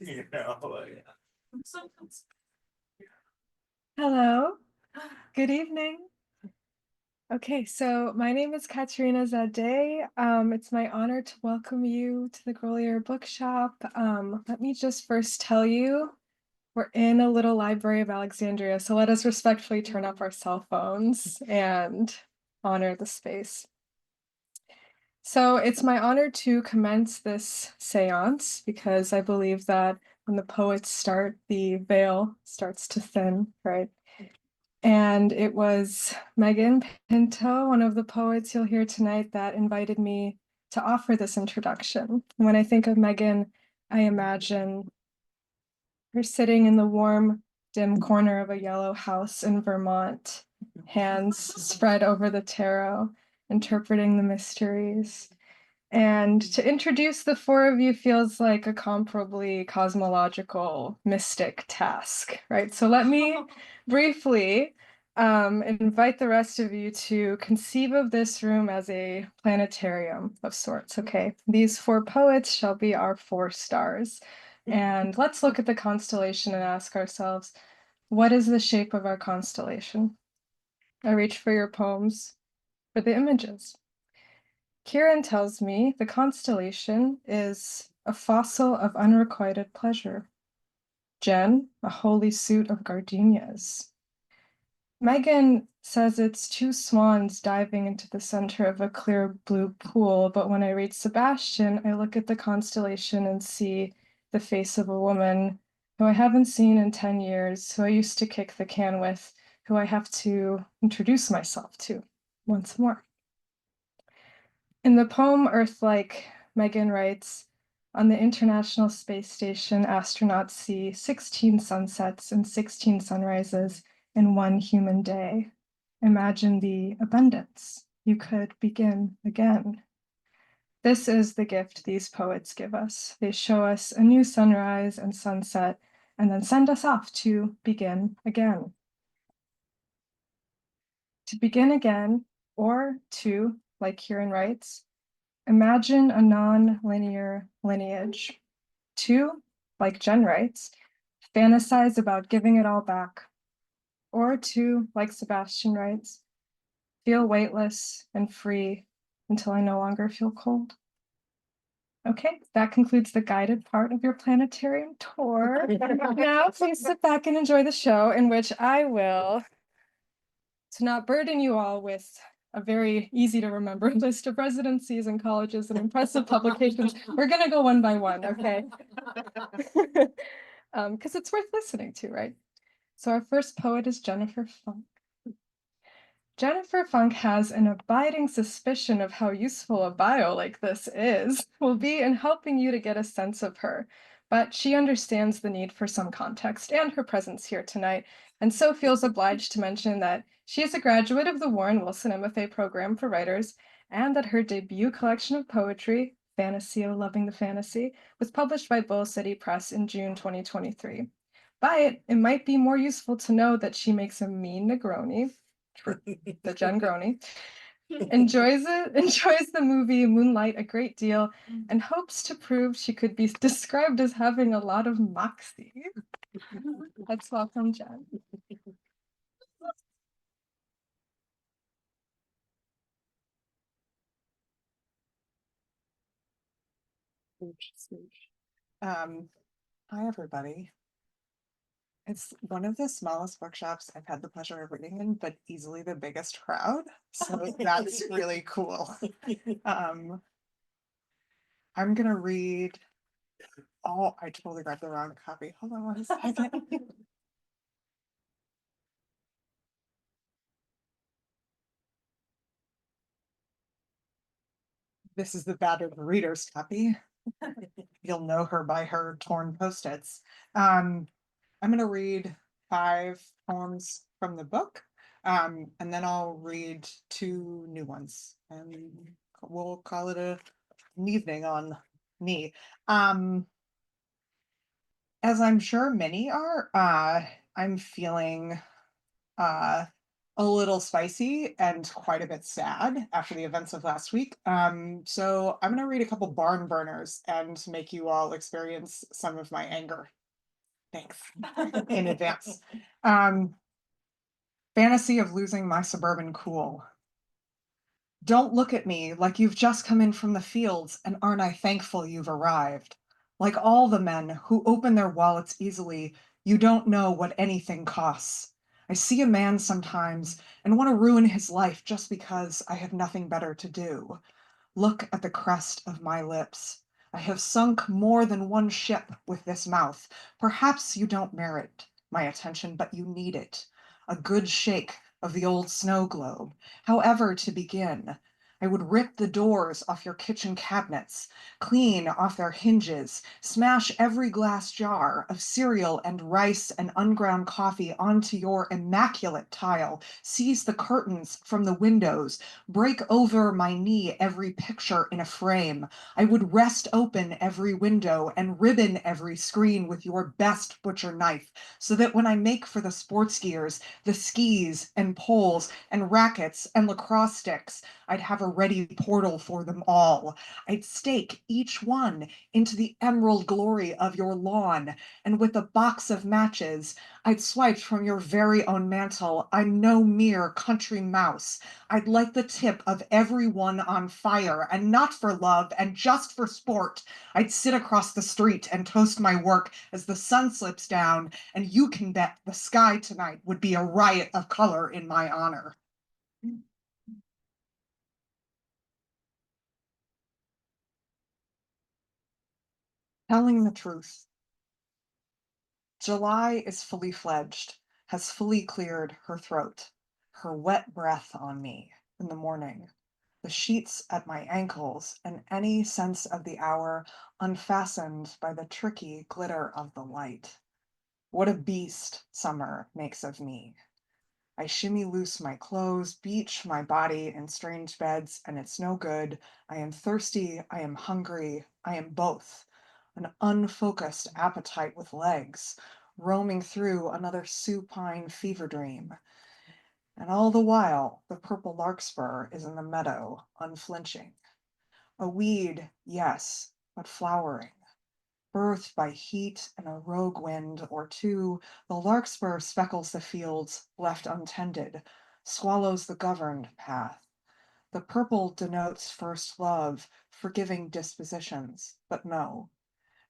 You know, like, Hello, good evening. Okay, so my name is Katerina Zadé. It's my honor to welcome you to the Grolier bookshop. Let me just first tell you, we're in a little library of Alexandria, so let us respectfully turn off our cell phones and honor the space. So it's my honor to commence this seance because I believe that when the poets start, the veil starts to thin, right? And it was Megan Pinto, one of the poets you'll hear tonight, that invited me to offer this introduction. When I think of Megan, I imagine her sitting in the warm, dim corner of a yellow house in Vermont, hands spread over the tarot, interpreting the mysteries. And to introduce the four of you feels like a comparably cosmological mystic task, right? So let me briefly invite the rest of you to conceive of this room as a planetarium of sorts, okay? These four poets shall be our four stars. And let's look at the constellation and ask ourselves, what is the shape of our constellation? I reach for your poems, for the images. Kiran tells me the constellation is a fossil of unrequited pleasure. Jen, a holy suit of gardenias. Megan says it's two swans diving into the center of a clear blue pool, but when I read Sebastian, I look at the constellation and see the face of a woman who I haven't seen in 10 years, who I used to kick the can with, who I have to introduce myself to once more. In the poem Earth-like, Megan writes, on the International Space Station, astronauts see 16 sunsets and 16 sunrises in one human day. Imagine the abundance. You could begin again. This is the gift these poets give us. They show us a new sunrise and sunset, and then send us off to begin again. To begin again, or to, like Kiran writes, imagine a non-linear lineage. Two, like Jen writes, fantasize about giving it all back. Or two, like Sebastian writes, feel weightless and free until I no longer feel cold. Okay, that concludes the guided part of your planetarium tour. Now, please sit back and enjoy the show, in which I will, to not burden you all with a very easy to remember list of residencies and colleges and impressive publications. We're gonna go one by one, okay? Because it's worth listening to, right? So our first poet is Jennifer Funk. Jennifer Funk has an abiding suspicion of how useful a bio like this will be in helping you to get a sense of her, but she understands the need for some context and her presence here tonight, and so feels obliged to mention that she is a graduate of the Warren Wilson MFA Program for Writers, and that her debut collection of poetry, Fantasy, Oh Loving the Fantasy, was published by Bull City Press in June 2023. By it might be more useful to know that she makes a mean Negroni, the Jen Groni, enjoys the movie Moonlight a great deal, and hopes to prove she could be described as having a lot of moxie. Let's welcome Jen. Hi, everybody. It's one of the smallest bookshops I've had the pleasure of reading in, but easily the biggest crowd. So that's really cool. I'm gonna read I totally grabbed the wrong copy. Hold on one second. This is the battered reader's copy. You'll know her by her torn post-its. I'm gonna read 5 poems from the book, and then I'll read 2 new ones, and we'll call it an evening on me. As I'm sure many are, I'm feeling a a little spicy and quite a bit sad after the events of last week. So I'm going to read a couple barn burners and make you all experience some of my anger. Thanks in advance. Um, Fantasy of losing my suburban cool. Don't look at me like you've just come in from the fields and aren't I thankful you've arrived. Like all the men who open their wallets easily, you don't know what anything costs. I see a man sometimes and want to ruin his life just because I have nothing better to do. Look at the crest of my lips. I have sunk more than one ship with this mouth. Perhaps you don't merit my attention, but you need it. A good shake of the old snow globe. However, to begin, I would rip the doors off your kitchen cabinets, clean off their hinges, smash every glass jar of cereal and rice and unground coffee onto your immaculate tile, seize the curtains from the windows, break over my knee every picture in a frame. I would wrest open every window and ribbon every screen with your best butcher knife, so that when I make for the sports gears, the skis and poles and rackets and lacrosse sticks, I'd have a ready portal for them all. I'd stake each one into the emerald glory of your lawn, and with a box of matches, I'd swipe from your very own mantle. I'm no mere country mouse. I'd light the tip of every one on fire, and not for love, and just for sport. I'd sit across the street and toast my work as the sun slips down, and you can bet the sky tonight would be a riot of color in my honor. Telling the truth. July is fully fledged, has fully cleared her throat, her wet breath on me in the morning, the sheets at my ankles, and any sense of the hour unfastened by the tricky glitter of the light. What a beast summer makes of me. I shimmy loose my clothes, beach my body in strange beds, and it's no good. I am thirsty, I am hungry, I am both. An unfocused appetite with legs, roaming through another supine fever dream. And all the while, the purple larkspur is in the meadow, unflinching. A weed, yes, but flowering. Birthed by heat and a rogue wind or two, the larkspur speckles the fields left untended, swallows the governed path. The purple denotes first love, forgiving dispositions, but no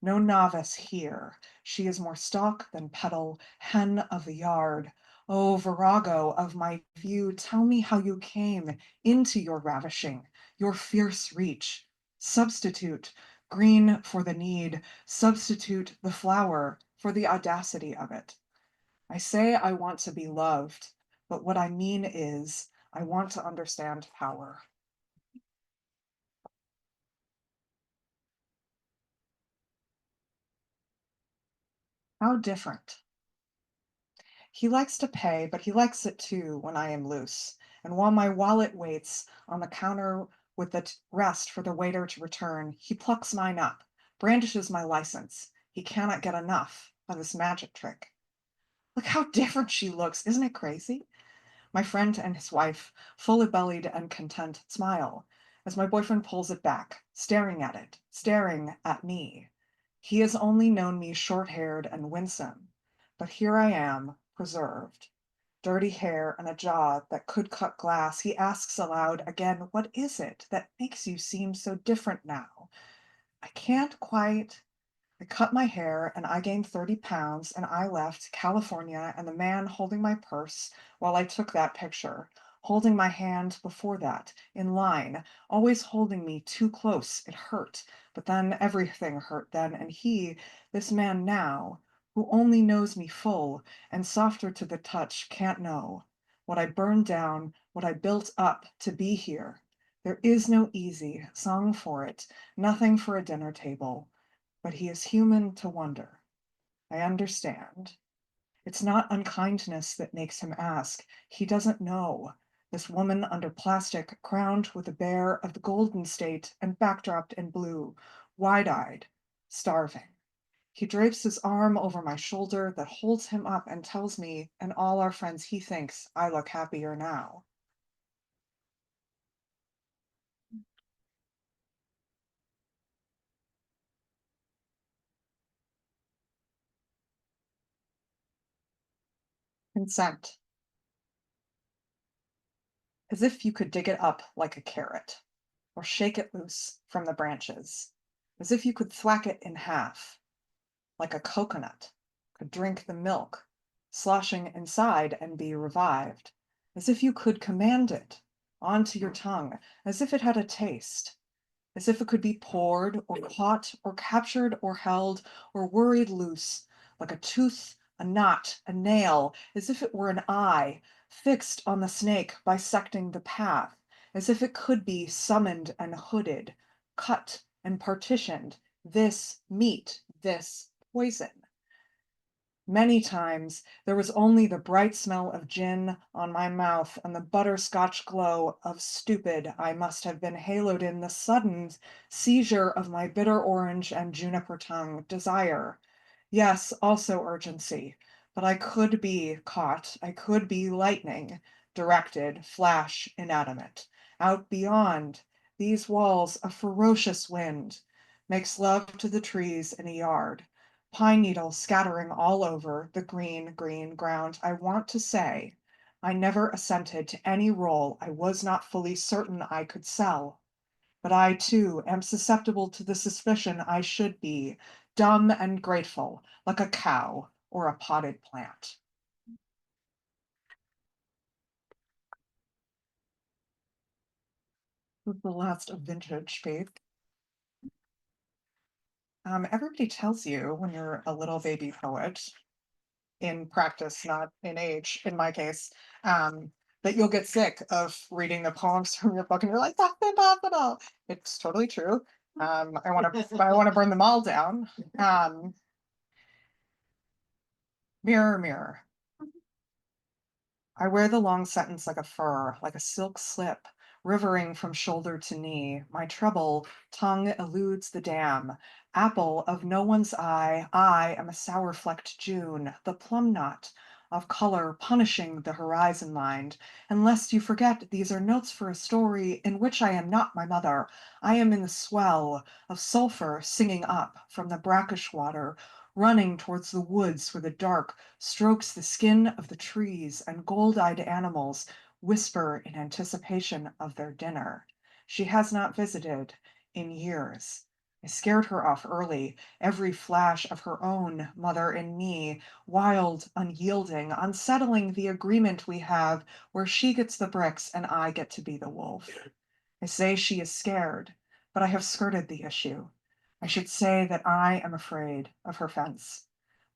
novice here. She is more stalk than petal, hen of the yard. O virago of my view, tell me how you came into your ravishing, your fierce reach. Substitute green for the need, substitute the flower for the audacity of it. I say I want to be loved, but what I mean is I want to understand power. How different. He likes to pay, but he likes it too when I am loose. And while my wallet waits on the counter with the rest for the waiter to return, he plucks mine up, brandishes my license. He cannot get enough of this magic trick. Look how different she looks. Isn't it crazy? My friend and his wife, fully bellied and content, smile as my boyfriend pulls it back, staring at it, staring at me. He has only known me short-haired and winsome, but here I am, preserved. Dirty hair and a jaw that could cut glass. He asks aloud again, what is it that makes you seem so different now? I can't quite. I cut my hair and I gained 30 pounds and I left California and the man holding my purse while I took that picture, holding my hand before that, in line, always holding me too close. It hurt, but then everything hurt then. And he, this man now, who only knows me full and softer to the touch, can't know what I burned down, what I built up to be here. There is no easy song for it, nothing for a dinner table, but he is human to wonder. I understand. It's not unkindness that makes him ask. He doesn't know. This woman under plastic, crowned with a bear of the Golden State and backdropped in blue, wide-eyed, starving. He drapes his arm over my shoulder that holds him up and tells me and all our friends he thinks I look happier now. Consent. As if you could dig it up like a carrot, or shake it loose from the branches, as if you could thwack it in half, like a coconut, could drink the milk, sloshing inside and be revived, as if you could command it onto your tongue, as if it had a taste, as if it could be poured or caught or captured or held or worried loose, like a tooth, a knot, a nail, as if it were an eye fixed on the snake bisecting the path, as if it could be summoned and hooded, cut and partitioned, this meat, this poison. Many times there was only the bright smell of gin on my mouth and the butterscotch glow of stupid I must have been haloed in the sudden seizure of my bitter orange and juniper tongue desire. Yes, also urgency. But I could be caught, I could be lightning, directed, flash, inanimate. Out beyond these walls, a ferocious wind makes love to the trees in a yard, pine needles scattering all over the green, green ground. I want to say I never assented to any role I was not fully certain I could sell, but I too am susceptible to the suspicion I should be dumb and grateful, like a cow or a potted plant. This is the last of vintage faith. Everybody tells you when you're a little baby poet, in practice, not in age, in my case, that you'll get sick of reading the poems from your book and you're like, "That's impossible." It's totally true. I want to burn them all down. Um, Mirror, mirror. I wear the long sentence like a fur, like a silk slip, rivering from shoulder to knee. My trouble tongue eludes the dam. Apple of no one's eye, I am a sour flecked June, the plum knot of color punishing the horizon line. And lest you forget, these are notes for a story in which I am not my mother. I am in the swell of sulphur singing up from the brackish water, running towards the woods where the dark strokes the skin of the trees and gold-eyed animals whisper in anticipation of their dinner. She has not visited in years. I scared her off early, every flash of her own mother in me, wild, unyielding, unsettling the agreement we have where she gets the bricks and I get to be the wolf. I say she is scared, but I have skirted the issue. I should say that I am afraid of her fence.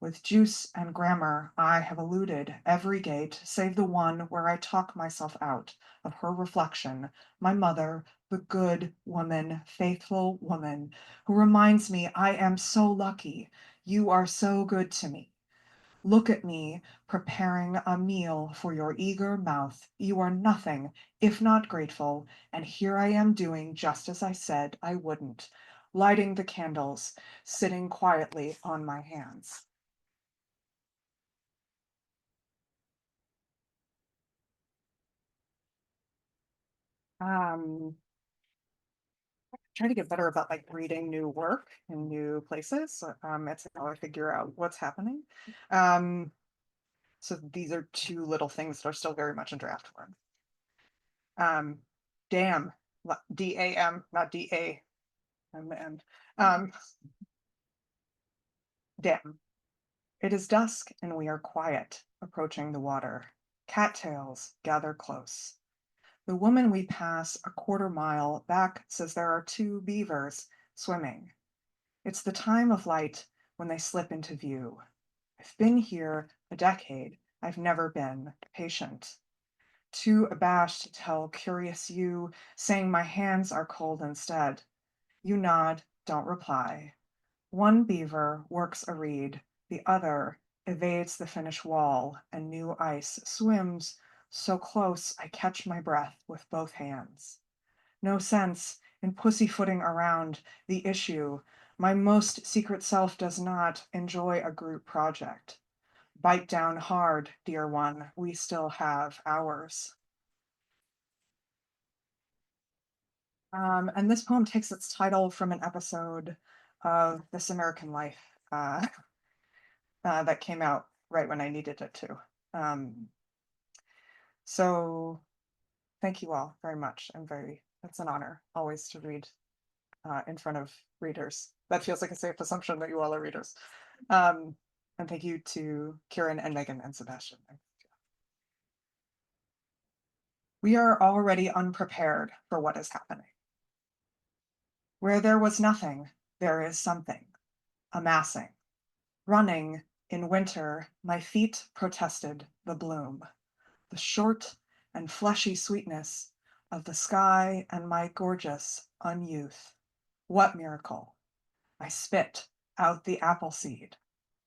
With juice and grammar, I have eluded every gate save the one where I talk myself out of her reflection, my mother, the good woman, faithful woman, who reminds me I am so lucky. You are so good to me. Look at me preparing a meal for your eager mouth. You are nothing if not grateful, and here I am doing just as I said I wouldn't, lighting the candles, sitting quietly on my hands. Um, Trying to get better about like reading new work in new places. It's how I figure out what's happening. Um, so these are two little things that are still very much in draft form. Um, Damn, DAM, not DA. And damn. It is dusk and we are quiet, approaching the water. Cattails gather close. The woman we pass a quarter mile back says there are two beavers swimming. It's the time of light when they slip into view. I've been here a decade. I've never been patient. Too abashed to tell curious you, saying my hands are cold instead. You nod, don't reply. One beaver works a reed, the other evades the finish wall, and new ice swims so close I catch my breath with both hands. No sense in pussyfooting around the issue. My most secret self does not enjoy a group project. Bite down hard, dear one, we still have ours. And this poem takes its title from an episode of This American Life that came out right when I needed it to. So thank you all very much. It's an honor always to read in front of readers. That feels like a safe assumption that you all are readers. And thank you to Kiran and Megan and Sebastian. We are already unprepared for what is happening. Where there was nothing, there is something, amassing. Running in winter, my feet protested the bloom, the short and fleshy sweetness of the sky and my gorgeous unyouth. What miracle! I spit out the apple seed.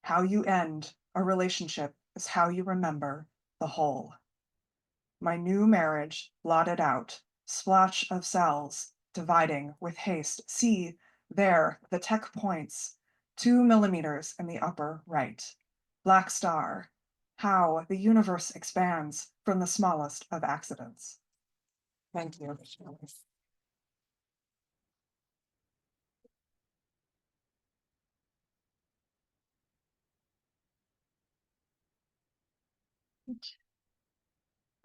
How you end a relationship is how you remember the whole. My new marriage blotted out, splotch of cells dividing with haste. See, there the tech points, 2 millimeters in the upper right. Black star, how the universe expands from the smallest of accidents. Thank you.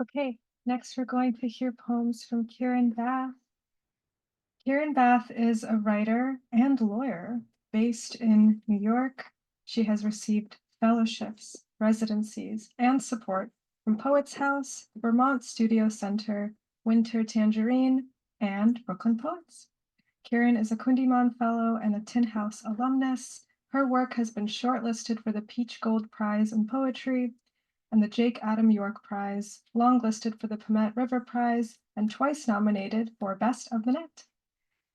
Okay, next we're going to hear poems from Kiran Bath. Kiran Bath is a writer and lawyer based in New York. She has received fellowships, residencies, and support from Poets House, Vermont Studio Center, Winter Tangerine, and Brooklyn Poets. Kiran is a Kundiman Fellow and a Tin House alumnus. Her work has been shortlisted for the Peach Gold Prize in Poetry and the Jake Adam York Prize, longlisted for the Pamet River Prize, and twice nominated for Best of the Net.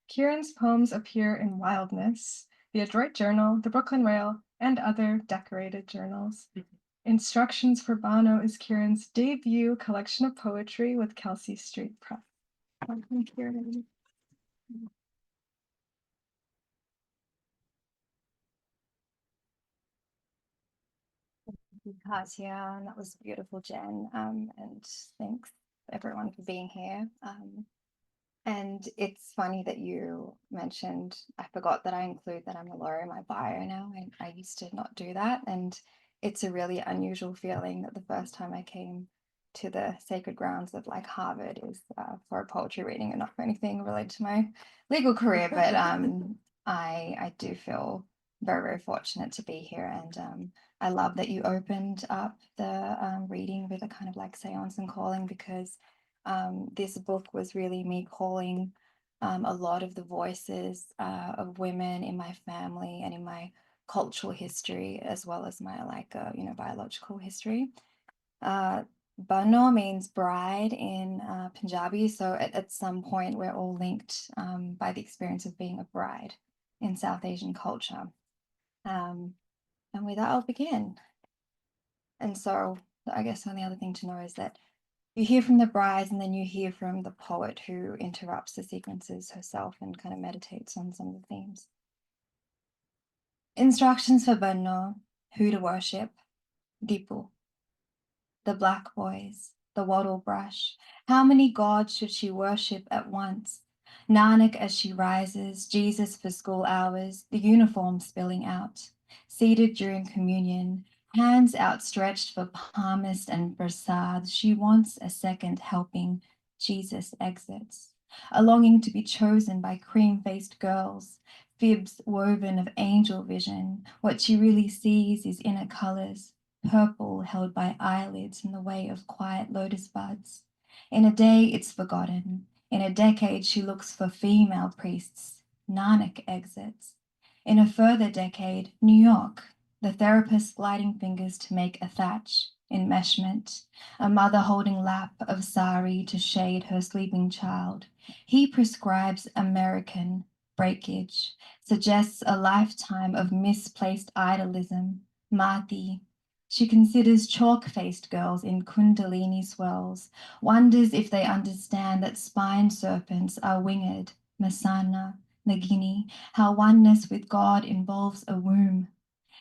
Kiran's poems appear in Wildness, the Adroit Journal, the Brooklyn Rail, and other decorated journals. Instructions for Banno is Kiran's debut collection of poetry with Kelsey Street Press. Welcome, Kiran. Katia, that was beautiful, Jen. And thanks everyone for being here. And it's funny that you mentioned, I forgot that I include that I'm a lawyer in my bio now. I used to not do that. And it's a really unusual feeling that the first time I came to the sacred grounds of like Harvard is for a poetry reading and not for anything related to my legal career. But I do feel very, very fortunate to be here. And I love that you opened up the reading with a kind of like seance and calling, because this book was really me calling a lot of the voices of women in my family and in my cultural history, as well as my like biological history. Banno means bride in Punjabi, so at some point we're all linked by the experience of being a bride in South Asian culture. And with that, I'll begin. And so I guess the only other thing to know is that you hear from the bride and then you hear from the poet who interrupts the sequences herself and kind of meditates on some of the themes. Instructions for Banno, who to worship, Dipu. The black boys, the wattle brush. How many gods should she worship at once? Nanak as she rises, Jesus for school hours, the uniform spilling out. Seated during communion, hands outstretched for palmist and prasad, she wants a second helping. Jesus exits. A longing to be chosen by cream-faced girls, fibs woven of angel vision. What she really sees is inner colors, purple held by eyelids in the way of quiet lotus buds. In a day, it's forgotten. In a decade, she looks for female priests. Nanak exits. In a further decade, New York, the therapist gliding fingers to make a thatch, enmeshment, a mother holding lap of sari to shade her sleeping child. He prescribes American breakage, suggests a lifetime of misplaced idolism, Mati. She considers chalk-faced girls in kundalini swells, wonders if they understand that spine serpents are winged, Masana, Nagini, how oneness with God involves a womb.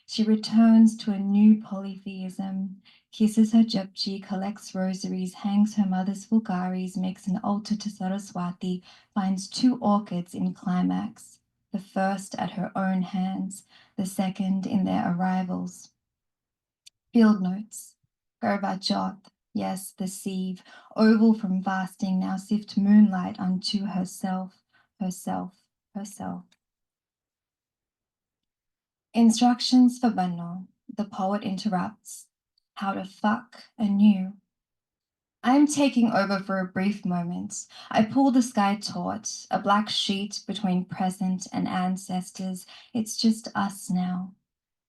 She returns to a new polytheism, kisses her japji, collects rosaries, hangs her mother's fulgaris, makes an altar to Saraswati, finds 2 orchids in climax, the first at her own hands, the second in their arrivals. Field notes. Garbajot, yes, the sieve, oval from fasting, now sift moonlight unto herself, herself, herself. Instructions for Banno. The poet interrupts. How to fuck anew. I'm taking over for a brief moment. I pull the sky taut, a black sheet between present and ancestors. It's just us now.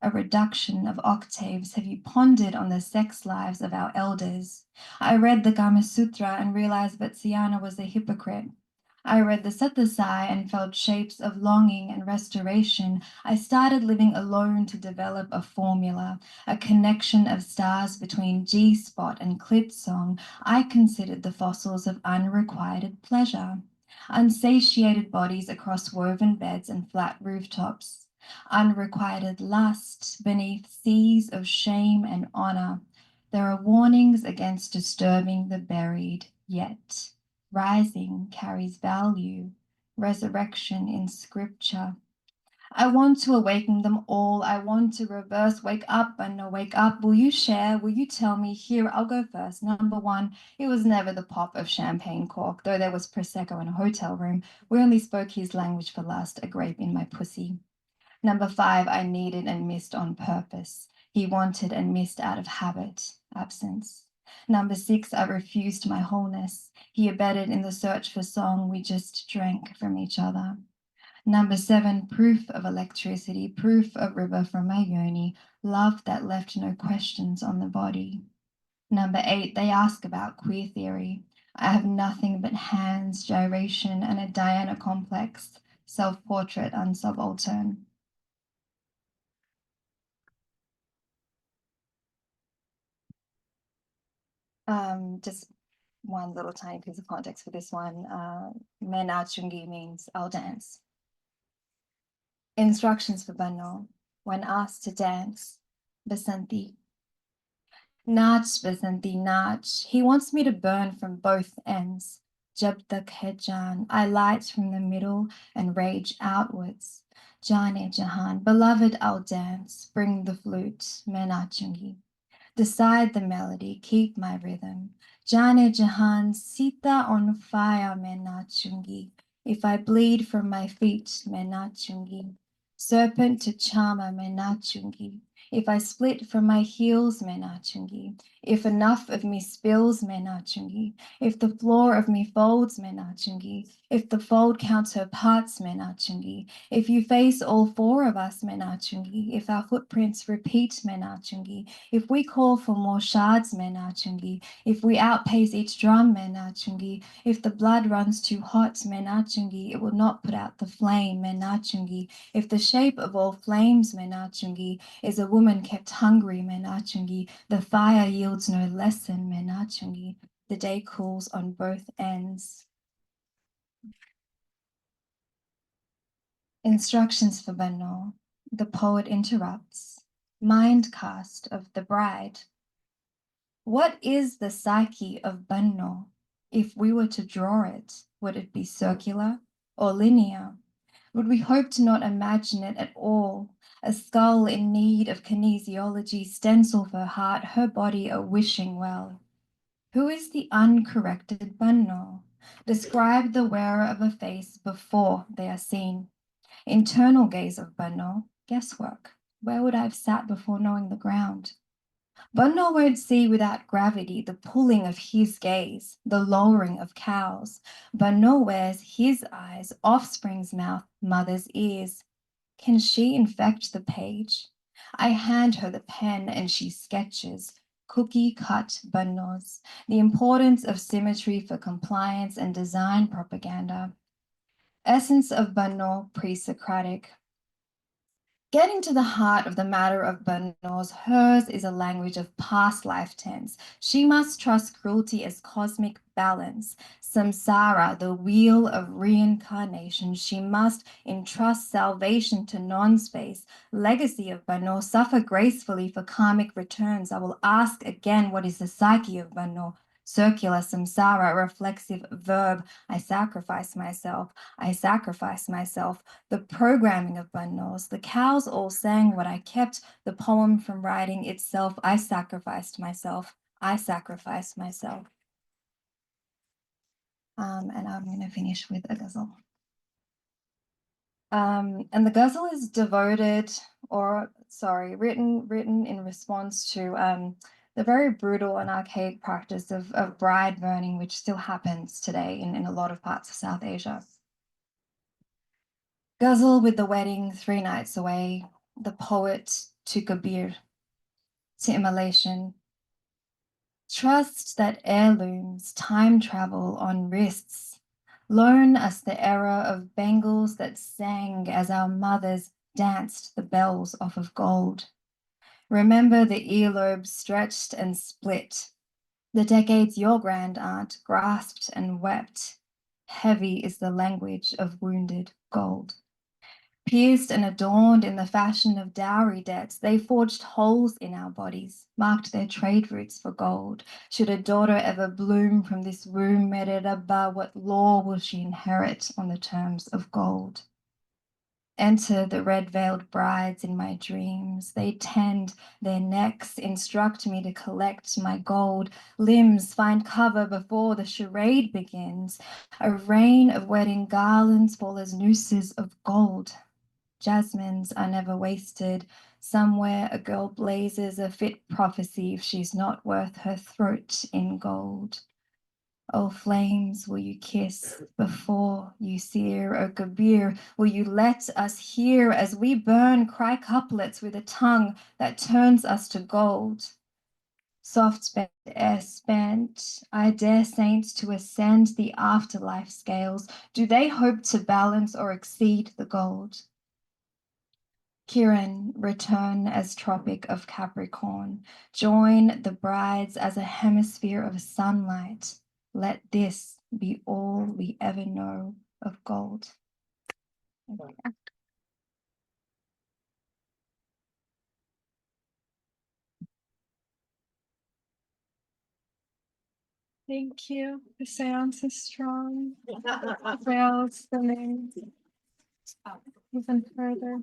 A reduction of octaves. Have you pondered on the sex lives of our elders? I read the Kama Sutra and realized Vatsyayana was a hypocrite. I read the Satyasai and felt shapes of longing and restoration. I started living alone to develop a formula, a connection of stars between G-spot and clit song. I considered the fossils of unrequited pleasure, unsatiated bodies across woven beds and flat rooftops, unrequited lust beneath seas of shame and honor. There are warnings against disturbing the buried, yet rising carries value, resurrection in scripture. I want to awaken them all. I want to reverse, wake up and no wake up. Will you share? Will you tell me? Here, I'll go first. Number 1, it was never the pop of champagne cork, though there was Prosecco in a hotel room. We only spoke his language for lust, a grape in my pussy. Number 5, I needed and missed on purpose. He wanted and missed out of habit, absence. Number 6, I refused my wholeness. He abetted in the search for song. We just drank from each other. Number 7, proof of electricity, proof of river from my yoni, love that left no questions on the body. Number 8, they ask about queer theory. I have nothing but hands, gyration, and a Diana complex, self-portrait unsubaltern. Just one little tiny piece of context for this one. Mena chungi means I'll dance. Instructions for Banno. When asked to dance, Basanti. Nach, Basanti, nach. He wants me to burn from both ends. Jab tak hai jaan. I light from the middle and rage outwards. Jane Jahan. Beloved, I'll dance. Bring the flute. Mena chungi. Decide the melody, keep my rhythm. Jane Jahan, Sita on fire, Mena chungi. If I bleed from my feet, Mena chungi. Serpent to charmer, Mena chungi. If I split from my heels, Mena chungi. If enough of me spills, Mena chungi. If the floor of me folds, Mena chungi. If the fold counts her parts, Mena chungi. If you face all 4 of us, Mena chungi. If our footprints repeat, Mena chungi. If we call for more shards, Mena chungi. If we outpace each drum, Mena chungi. If the blood runs too hot, Mena chungi, it will not put out the flame, Mena chungi. If the shape of all flames, Mena chungi, is a woman kept hungry, Mena chungi, the fire yields no lesson, Mena chungi. The day cools on both ends. Instructions for Banno. The poet interrupts. Mind cast of the bride. What is the psyche of Banno? If we were to draw it, would it be circular or linear? Would we hope to not imagine it at all? A skull in need of kinesiology, stencil for her heart, her body a wishing well. Who is the uncorrected Banno? Describe the wearer of a face before they are seen. Internal gaze of Banno, guesswork. Where would I have sat before knowing the ground? Banno won't see without gravity the pulling of his gaze, the lowering of cows. Banno wears his eyes, offspring's mouth, mother's ears. Can she infect the page? I hand her the pen and she sketches. Cookie-cut Bannos, the importance of symmetry for compliance and design propaganda. Essence of Banno, pre-Socratic. Getting to the heart of the matter of Banno's, hers is a language of past life tense. She must trust cruelty as cosmic balance, samsara, the wheel of reincarnation. She must entrust salvation to non-space. Legacy of Banno, suffer gracefully for karmic returns. I will ask again, what is the psyche of Banno? Circular samsara, reflexive verb. I sacrifice myself. I sacrifice myself. The programming of Bannos. The cows all sang what I kept, the poem from writing itself. I sacrificed myself. I sacrificed myself. And I'm going to finish with a ghazal. And the ghazal is devoted, or sorry, written in response to the very brutal and archaic practice of bride burning, which still happens today in a lot of parts of South Asia. Ghazal with the wedding 3 nights away, the poet to Kabir, to immolation. Trust that heirlooms time travel on wrists. Learn us the era of bangles that sang as our mothers danced the bells off of gold. Remember the earlobes stretched and split, the decades your grand aunt grasped and wept. Heavy is the language of wounded gold. Pierced and adorned in the fashion of dowry debts, they forged holes in our bodies, marked their trade routes for gold. Should a daughter ever bloom from this womb, Mererabba, what law will she inherit on the terms of gold? Enter the red-veiled brides in my dreams. They tend their necks, instruct me to collect my gold. Limbs find cover before the charade begins. A rain of wedding garlands fall as nooses of gold. Jasmines are never wasted. Somewhere a girl blazes a fit prophecy if she's not worth her throat in gold. Oh, flames, will you kiss before you sear? Oh, Kabir, will you let us hear as we burn, cry couplets with a tongue that turns us to gold? Soft spent air spent, I dare saints to ascend the afterlife scales. Do they hope to balance or exceed the gold? Kiran, return as Tropic of Capricorn. Join the brides as a hemisphere of sunlight. Let this be all we ever know of gold. Okay. Thank you. The seance is strong. Whales swimming even further.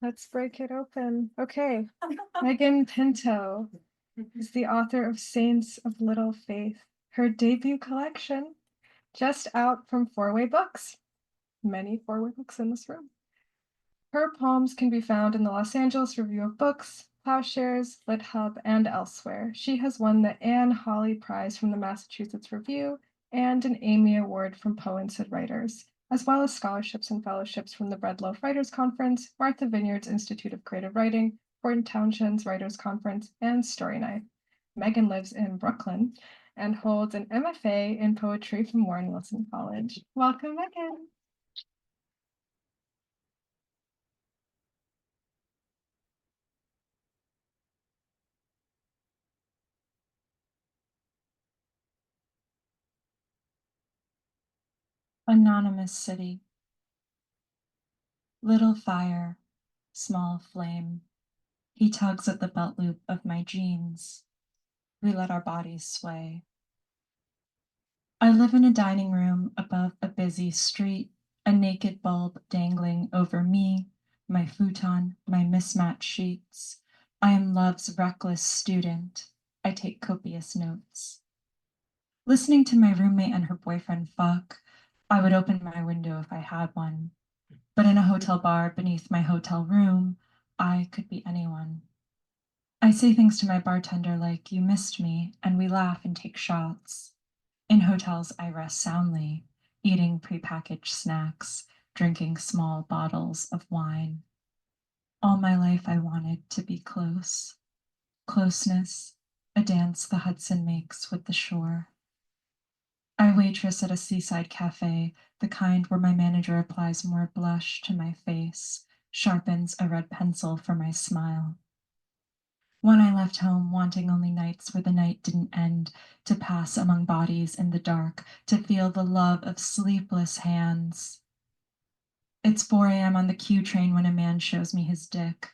Let's break it open. Okay. Megan Pinto is the author of Saints of Little Faith, her debut collection, just out from Four-Way Books. Many Four-Way Books in this room. Her poems can be found in the Los Angeles Review of Books, Plowshares, Lit Hub, and elsewhere. She has won the Anne Hawley Prize from the Massachusetts Review and an Amy Award from Poets and Writers, as well as scholarships and fellowships from the Bread Loaf Writers Conference, Martha Vineyard's Institute of Creative Writing, Gordon Townshend's Writers Conference, and Story Night. Megan lives in Brooklyn and holds an MFA in poetry from Warren Wilson College. Welcome, Megan. Anonymous city. Little fire, small flame. He tugs at the belt loop of my jeans. We let our bodies sway. I live in a dining room above a busy street, a naked bulb dangling over me, my futon, my mismatched sheets. I am love's reckless student. I take copious notes. Listening to my roommate and her boyfriend fuck, I would open my window if I had one. But in a hotel bar beneath my hotel room, I could be anyone. I say things to my bartender like, "You missed me," and we laugh and take shots. In hotels, I rest soundly, eating prepackaged snacks, drinking small bottles of wine. All my life, I wanted to be close. Closeness, a dance the Hudson makes with the shore. I waitress at a seaside cafe, the kind where my manager applies more blush to my face, sharpens a red pencil for my smile. When I left home, wanting only nights where the night didn't end, to pass among bodies in the dark, to feel the love of sleepless hands. It's 4 a.m. on the Q train when a man shows me his dick.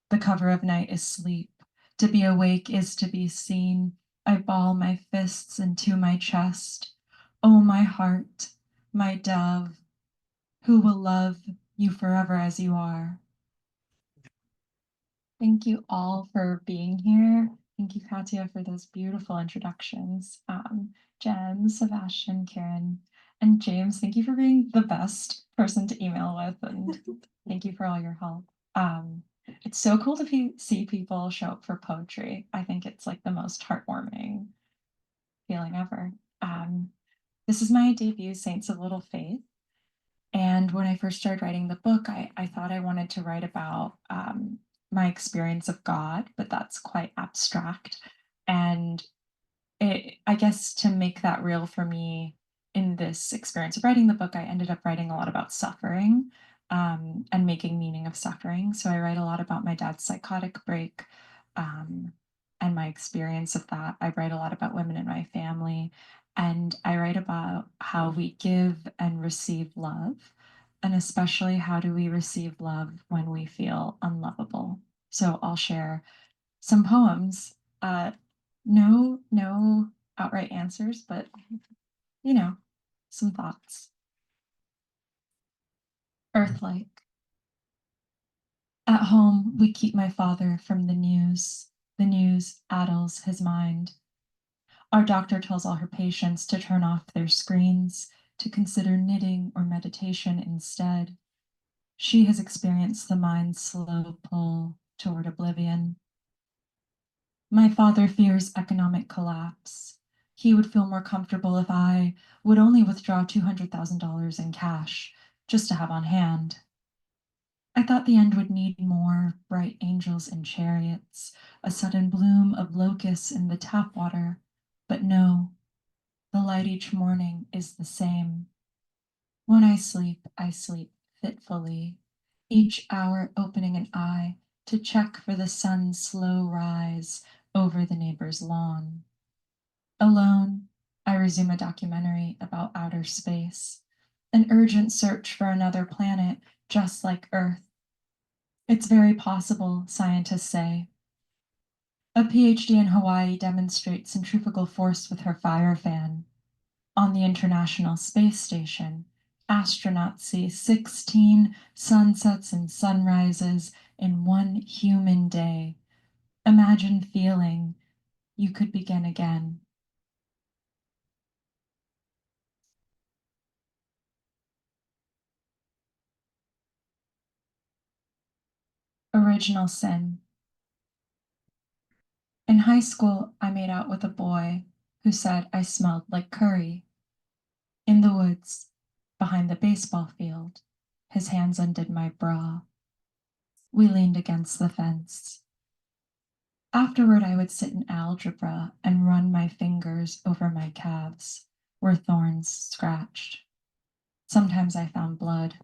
The cover of night is sleep. To be awake is to be seen. I ball my fists into my chest. Oh, my heart, my dove, who will love you forever as you are. Thank you all for being here. Thank you, Katya, for those beautiful introductions. Jen, Sebastian, Kiran, and James, thank you for being the best person to email with, and thank you for all your help. It's so cool to see people show up for poetry. I think it's like the most heartwarming feeling ever. This is my debut, Saints of Little Faith. And when I first started writing the book, I thought I wanted to write about my experience of God, but that's quite abstract. And I guess to make that real for me in this experience of writing the book, I ended up writing a lot about suffering and making meaning of suffering. So I write a lot about my dad's psychotic break and my experience of that. I write a lot about women in my family, and I write about how we give and receive love, and especially how do we receive love when we feel unlovable. So I'll share some poems. No outright answers, but some thoughts. Earth-like. At home, we keep my father from the news. The news addles his mind. Our doctor tells all her patients to turn off their screens, to consider knitting or meditation instead. She has experienced the mind's slow pull toward oblivion. My father fears economic collapse. He would feel more comfortable if I would only withdraw $200,000 in cash, just to have on hand. I thought the end would need more bright angels in chariots, a sudden bloom of locusts in the tap water, but no, the light each morning is the same. When I sleep fitfully, each hour opening an eye to check for the sun's slow rise over the neighbor's lawn. Alone, I resume a documentary about outer space, an urgent search for another planet just like Earth. It's very possible, scientists say. A PhD in Hawaii demonstrates centrifugal force with her fire fan. On the International Space Station, astronauts see 16 sunsets and sunrises in one human day. Imagine feeling you could begin again. Original sin. In high school, I made out with a boy who said I smelled like curry. In the woods, behind the baseball field, his hands undid my bra. We leaned against the fence. Afterward, I would sit in algebra and run my fingers over my calves, where thorns scratched. Sometimes I found blood.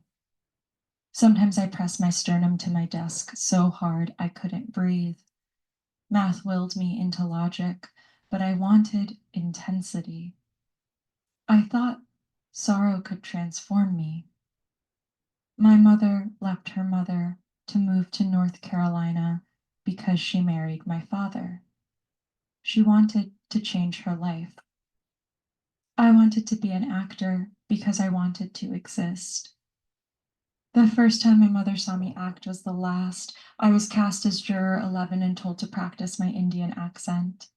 Sometimes I pressed my sternum to my desk so hard I couldn't breathe. Math willed me into logic, but I wanted intensity. I thought sorrow could transform me. My mother left her mother to move to North Carolina because she married my father. She wanted to change her life. I wanted to be an actor because I wanted to exist. The first time my mother saw me act was the last. I was cast as juror 11 and told to practice my Indian accent.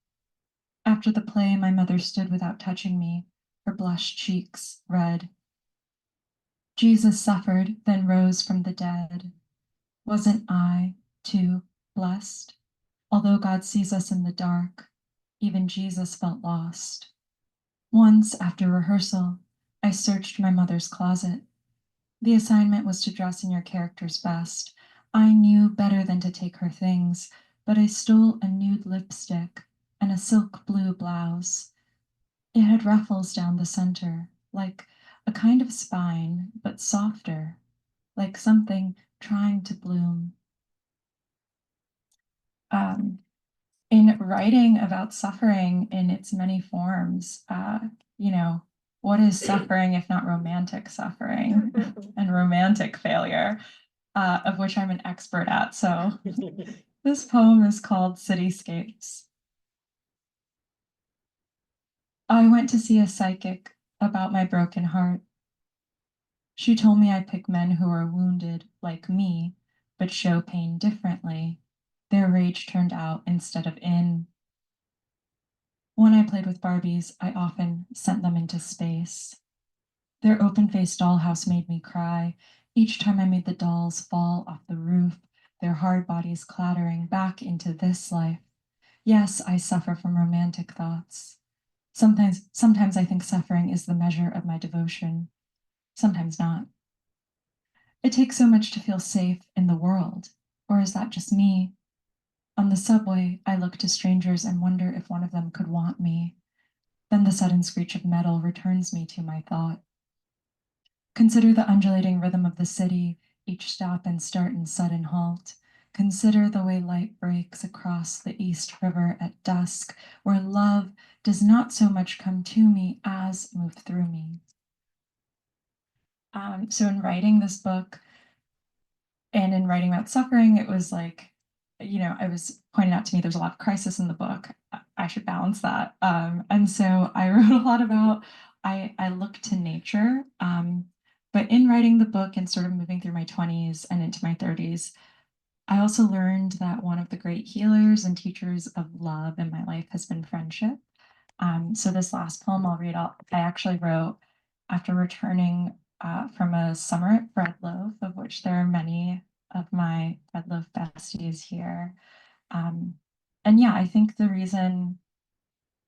After the play, my mother stood without touching me, her blushed cheeks red. Jesus suffered, then rose from the dead. Wasn't I, too, blessed? Although God sees us in the dark, even Jesus felt lost. Once, after rehearsal, I searched my mother's closet. The assignment was to dress in your character's best. I knew better than to take her things, but I stole a nude lipstick and a silk blue blouse. It had ruffles down the center, like a kind of spine, but softer, like something trying to bloom. In writing about suffering in its many forms, what is suffering if not romantic suffering and romantic failure, of which I'm an expert at. So this poem is called Cityscapes. I went to see a psychic about my broken heart. She told me I pick men who are wounded like me, but show pain differently. Their rage turned out instead of in. When I played with Barbies, I often sent them into space. Their open-faced dollhouse made me cry. Each time I made the dolls fall off the roof, their hard bodies clattering back into this life. Yes, I suffer from romantic thoughts. Sometimes I think suffering is the measure of my devotion. Sometimes not. It takes so much to feel safe in the world. Or is that just me? On the subway, I look to strangers and wonder if one of them could want me. Then the sudden screech of metal returns me to my thought. Consider the undulating rhythm of the city, each stop and start and sudden halt. Consider the way light breaks across the East River at dusk, where love does not so much come to me as move through me. So in writing this book and in writing about suffering, it was like, I was pointed out to me there's a lot of crisis in the book. I should balance that. And so I wrote a lot about, I look to nature. But in writing the book and sort of moving through my 20s and into my 30s, I also learned that one of the great healers and teachers of love in my life has been friendship. So this last poem I'll read, I actually wrote after returning from a summer at Bread Loaf, of which there are many of my Bread Loaf besties here. And yeah, I think the reason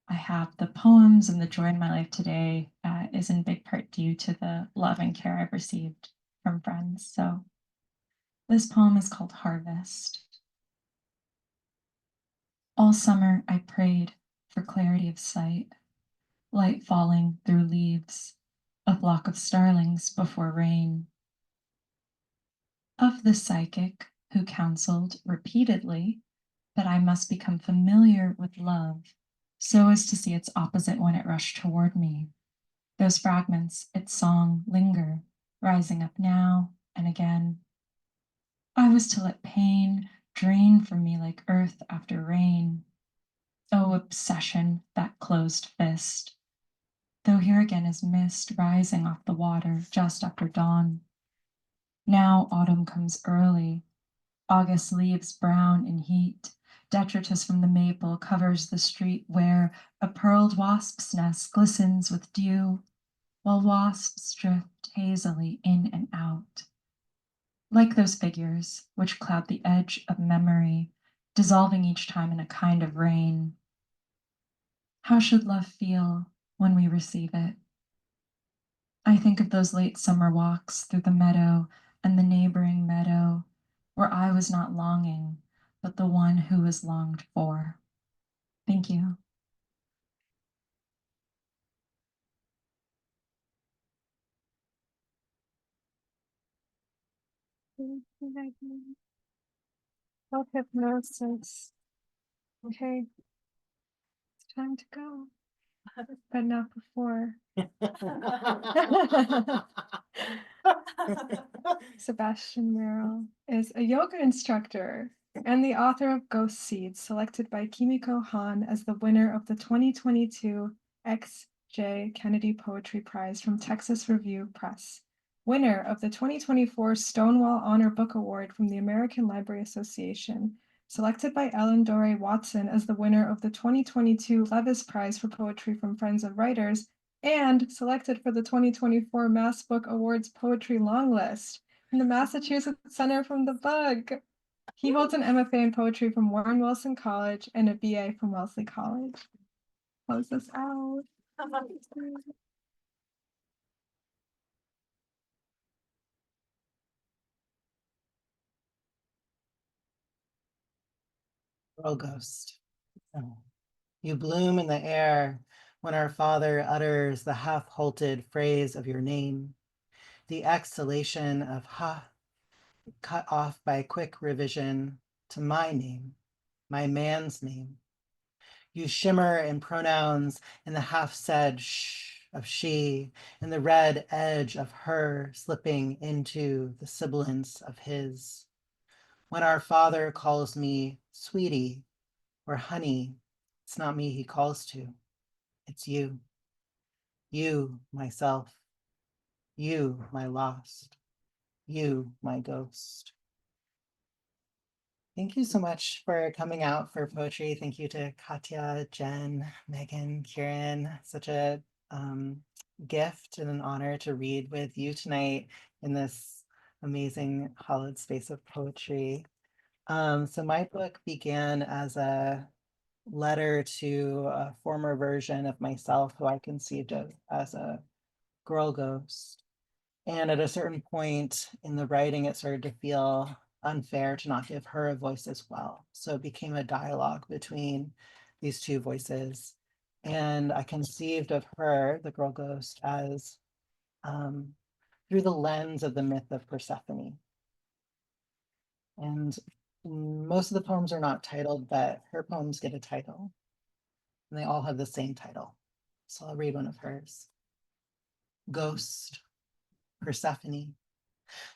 I have the poems and the joy in my life today is in big part due to the love and care I've received from friends. So this poem is called Harvest. All summer I prayed for clarity of sight, light falling through leaves, a flock of starlings before rain. Of the psychic who counseled repeatedly that I must become familiar with love so as to see its opposite when it rushed toward me. Those fragments, its song, linger, rising up now and again. I was to let pain drain from me like earth after rain. Oh, obsession, that closed fist. Though here again is mist rising off the water just after dawn. Now autumn comes early. August leaves brown in heat. Detritus from the maple covers the street where a pearled wasp's nest glistens with dew, while wasps drift hazily in and out. Like those figures which cloud the edge of memory, dissolving each time in a kind of rain. How should love feel when we receive it? I think of those late summer walks through the meadow and the neighboring meadow, where I was not longing, but the one who was longed for. Thank you. Self-hypnosis. Okay, it's time to go, but not before. Sebastian Merrill is a yoga instructor and the author of Ghost Seeds, selected by Kimiko Han as the winner of the 2022 X.J. Kennedy Poetry Prize from Texas Review Press. Winner of the 2024 Stonewall Honor Book Award from the American Library Association, selected by Ellen Doré Watson as the winner of the 2022 Levis Prize for Poetry from Friends of Writers, and selected for the 2024 Mass Book Awards Poetry Long List from the Massachusetts Center from the Bug. He holds an MFA in poetry from Warren Wilson College and a BA from Wellesley College. Close this out. Girl ghost. Oh. You bloom in the air when our father utters the half-halted phrase of your name, the exhalation of ha, cut off by quick revision to my name, my man's name. You shimmer in pronouns in the half-said shh of she, and the red edge of her slipping into the sibilance of his. When our father calls me sweetie or honey, it's not me he calls to, it's you. You, myself. You, my lost. You, my ghost. Thank you so much for coming out for poetry. Thank you to Katya, Jen, Megan, Kiran. Such a gift and an honor to read with you tonight in this amazing hallowed space of poetry. So my book began as a letter to a former version of myself who I conceived of as a girl ghost. And at a certain point in the writing, it started to feel unfair to not give her a voice as well. So it became a dialogue between these two voices. And I conceived of her, the girl ghost, as through the lens of the myth of Persephone. And most of the poems are not titled, but her poems get a title. And they all have the same title. So I'll read one of hers. Ghost, Persephone.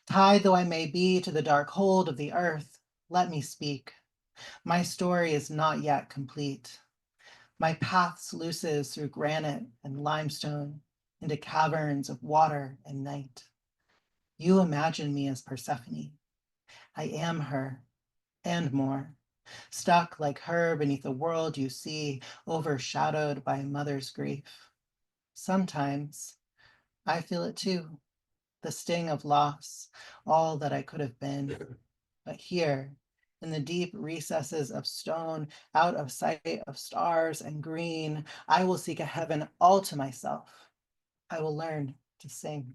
Tied though I may be to the dark hold of the earth, let me speak. My story is not yet complete. My path sluices through granite and limestone into caverns of water and night. You imagine me as Persephone. I am her and more, stuck like her beneath a world you see, overshadowed by a mother's grief. Sometimes I feel it too, the sting of loss, all that I could have been. But here, in the deep recesses of stone, out of sight of stars and green, I will seek a heaven all to myself. I will learn to sing.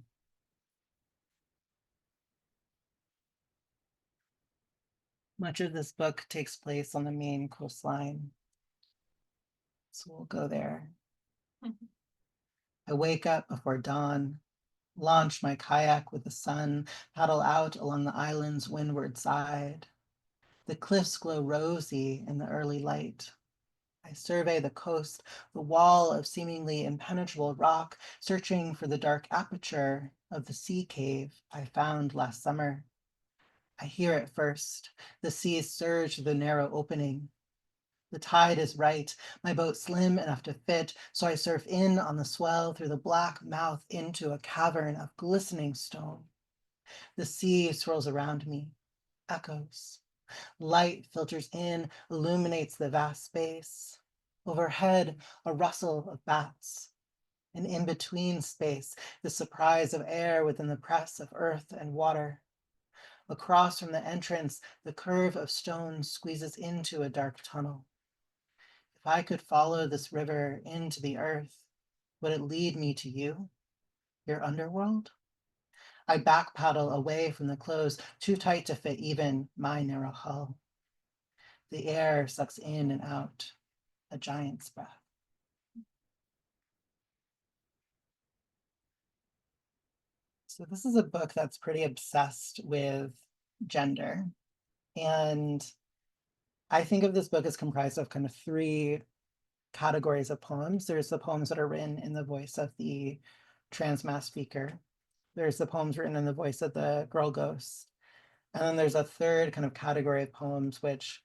Much of this book takes place on the Maine coastline, so we'll go there. I wake up before dawn, launch my kayak with the sun, paddle out along the island's windward side. The cliffs glow rosy in the early light. I survey the coast, the wall of seemingly impenetrable rock, searching for the dark aperture of the sea cave I found last summer. I hear it first, the seas surge through the narrow opening. The tide is right, my boat slim enough to fit, so I surf in on the swell through the black mouth into a cavern of glistening stone. The sea swirls around me, echoes. Light filters in, illuminates the vast space. Overhead, a rustle of bats. And in between space, the surprise of air within the press of earth and water. Across from the entrance, the curve of stone squeezes into a dark tunnel. If I could follow this river into the earth, would it lead me to you, your underworld? I back paddle away from the clothes, too tight to fit even my narrow hull. The air sucks in and out, a giant's breath. So this is a book that's pretty obsessed with gender. And I think of this book as comprised of kind of three categories of poems. There's the poems that are written in the voice of the trans mass speaker. There's the poems written in the voice of the girl ghost. And then there's a third kind of category of poems which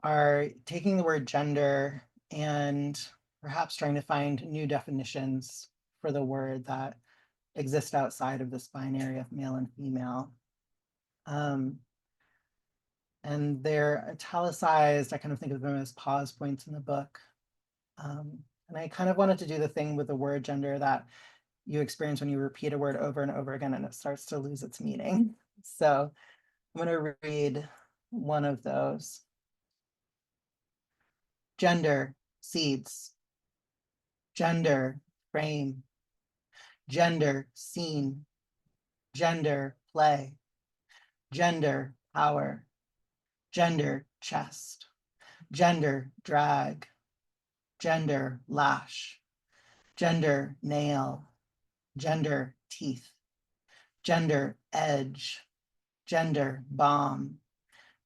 are taking the word gender and perhaps trying to find new definitions for the word that exist outside of this binary of male and female. And they're italicized. I kind of think of them as pause points in the book. And I kind of wanted to do the thing with the word gender that you experience when you repeat a word over and over again and it starts to lose its meaning. So I'm going to read one of those. Gender, seeds. Gender, frame. Gender, scene. Gender, play. Gender, power. Gender, chest. Gender, drag. Gender, lash. Gender, nail. Gender, teeth. Gender, edge. gender bomb,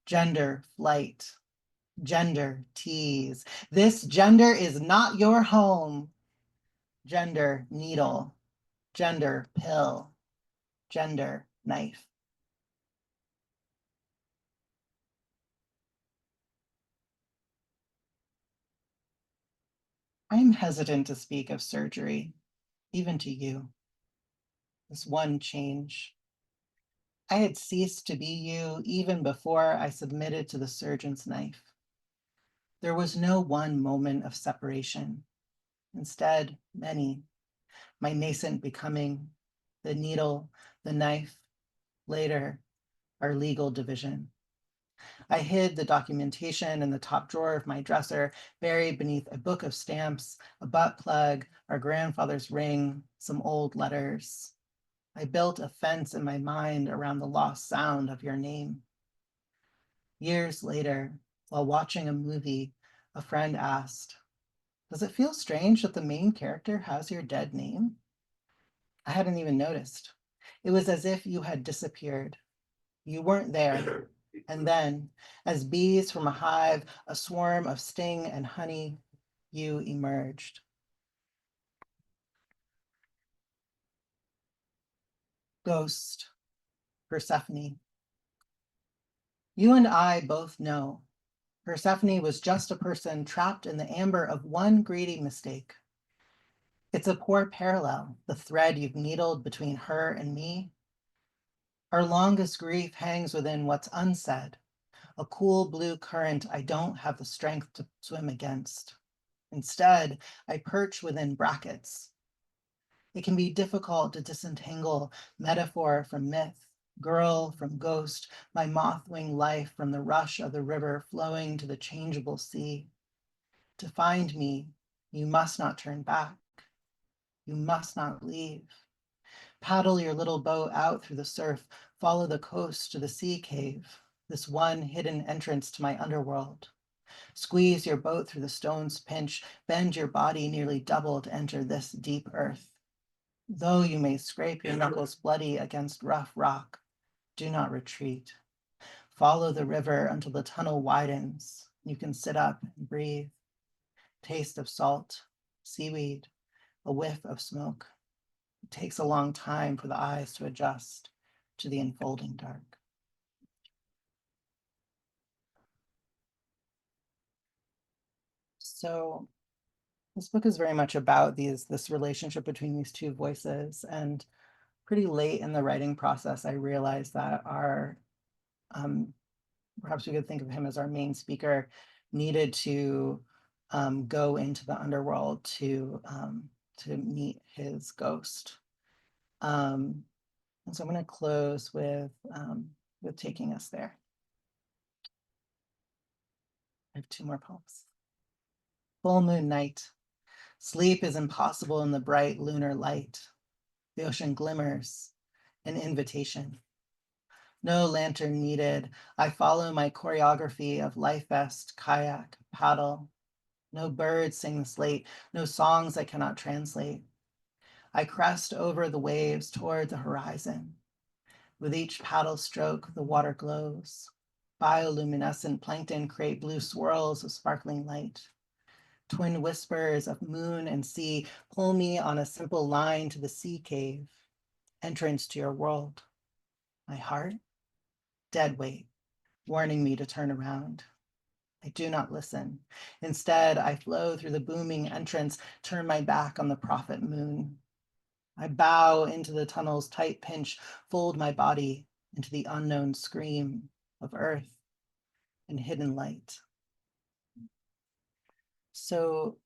gender flight, gender tease. This gender is not your home. Gender needle, gender pill, gender knife. I am hesitant to speak of surgery, even to you. This one change. I had ceased to be you even before I submitted to the surgeon's knife. There was no one moment of separation. Instead, many. My nascent becoming, the needle, the knife, later, our legal division. I hid the documentation in the top drawer of my dresser, buried beneath a book of stamps, a butt plug, our grandfather's ring, some old letters. I built a fence in my mind around the lost sound of your name. Years later, while watching a movie, a friend asked, "Does it feel strange that the main character has your dead name?" I hadn't even noticed. It was as if you had disappeared. You weren't there. And then, as bees from a hive, a swarm of sting and honey, you emerged. Ghost, Persephone. You and I both know Persephone was just a person trapped in the amber of one greedy mistake. It's a poor parallel, the thread you've needled between her and me. Our longest grief hangs within what's unsaid, a cool blue current I don't have the strength to swim against. Instead, I perch within brackets. It can be difficult to disentangle metaphor from myth, girl from ghost, my moth-wing life from the rush of the river flowing to the changeable sea. To find me, you must not turn back. You must not leave. Paddle your little boat out through the surf, follow the coast to the sea cave, this one hidden entrance to my underworld. Squeeze your boat through the stone's pinch, bend your body nearly double to enter this deep earth. Though you may scrape your knuckles bloody against rough rock, do not retreat. Follow the river until the tunnel widens. You can sit up and breathe. Taste of salt, seaweed, a whiff of smoke. It takes a long time for the eyes to adjust to the enfolding dark. So this book is very much about this relationship between these two voices. And pretty late in the writing process, I realized that our, perhaps we could think of him as our main speaker, needed to go into the underworld to meet his ghost. And so I'm going to close with taking us there. I have two more poems. Full moon night. Sleep is impossible in the bright lunar light. The ocean glimmers, an invitation. No lantern needed. I follow my choreography of life vest, kayak, paddle. No birds sing the slate, no songs I cannot translate. I crest over the waves toward the horizon. With each paddle stroke, the water glows. Bioluminescent plankton create blue swirls of sparkling light. Twin whispers of moon and sea pull me on a simple line to the sea cave, entrance to your world. My heart, dead weight, warning me to turn around. I do not listen. Instead, I flow through the booming entrance, turn my back on the prophet moon. I bow into the tunnel's tight pinch, fold my body into the unknown scream of earth and hidden light. So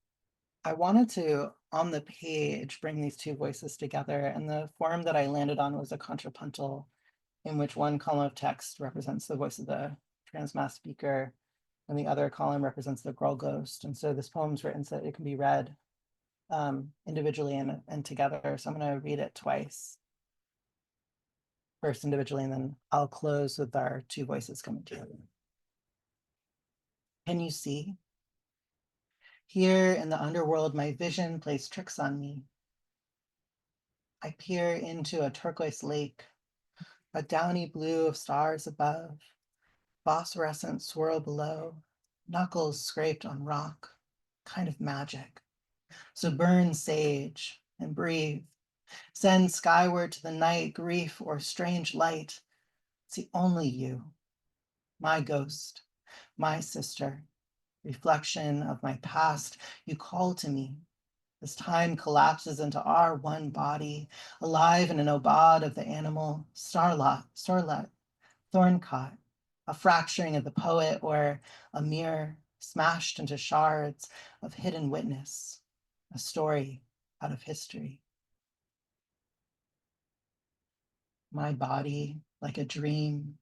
I wanted to, on the page, bring these two voices together, and the form that I landed on was a contrapuntal, in which one column of text represents the voice of the transmass speaker, and the other column represents the girl ghost. And so this poem's written so that it can be read individually and together. So I'm going to read it twice, first individually, and then I'll close with our two voices coming together. Can you see? Here in the underworld, my vision plays tricks on me. I peer into a turquoise lake. a downy blue of stars above, phosphorescent swirl below, knuckles scraped on rock, kind of magic. So burn sage and breathe. Send skyward to the night grief or strange light. See only you, my ghost, my sister, reflection of my past. You call to me as time collapses into our one body, alive in an obad of the animal, starlet, thorncott, a fracturing of the poet or a mirror smashed into shards of hidden witness, a story out of history. My body like a dream,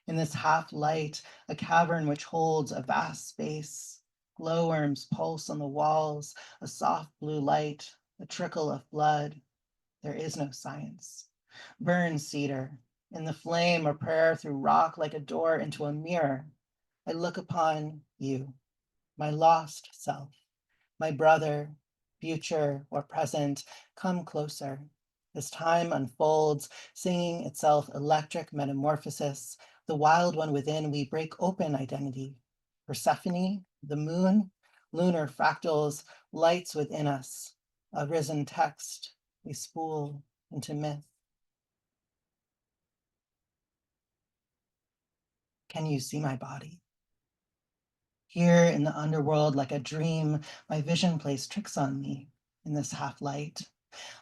in this half light, a cavern which holds a vast space. Glowworms pulse on the walls, a soft blue light, a trickle of blood. There is no science. Burn cedar, in the flame a prayer through rock like a door into a mirror. I look upon you, my lost self, my brother, future or present, come closer. As time unfolds, singing itself electric metamorphosis, the wild one within, we break open identity. Persephone, the moon, lunar fractals, lights within us, a risen text, we spool into myth. Can you see my body? Here in the underworld, like a dream, my vision plays tricks on me in this half light.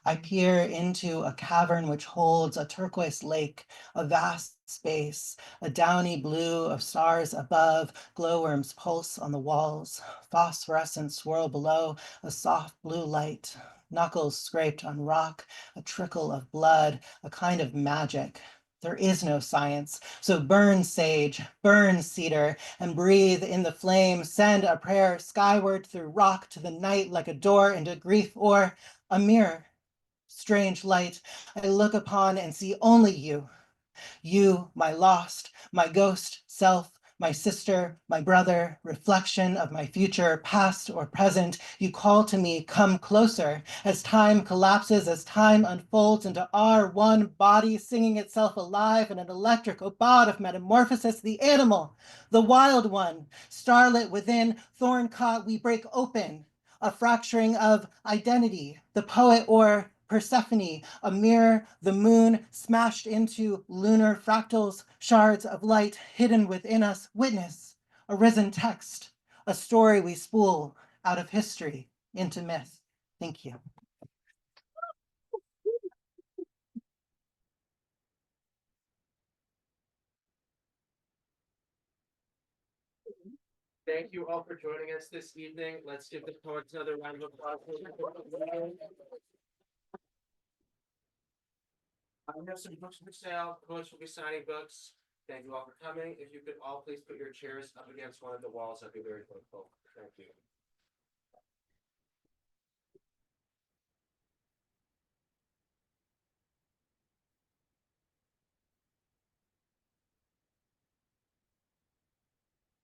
I peer into a cavern which holds a turquoise lake, a vast space, a downy blue of stars above, glowworms pulse on the walls, phosphorescent swirl below, a soft blue light, knuckles scraped on rock, a trickle of blood, a kind of magic. There is no science, so burn sage, burn cedar, and breathe in the flame. Send a prayer skyward through rock to the night like a door into grief or a mirror. Strange light, I look upon and see only you. You, my lost, my ghost self, my sister, my brother, reflection of my future, past or present. You call to me, come closer. As time collapses, as time unfolds into our one body, singing itself alive in an electric obad of metamorphosis, the animal, the wild one, starlit within, thorn-caught, we break open, a fracturing of identity, the poet or Persephone, a mirror, the moon smashed into lunar fractals, shards of light hidden within us, witness, a risen text, a story we spool out of history into myth. Thank you. Thank you all for joining us this evening. Let's give the poets another round of applause. We have some books for sale. Poets will be signing books. Thank you all for coming. If you could all please put your chairs up against one of the walls, that'd be very helpful. Thank you.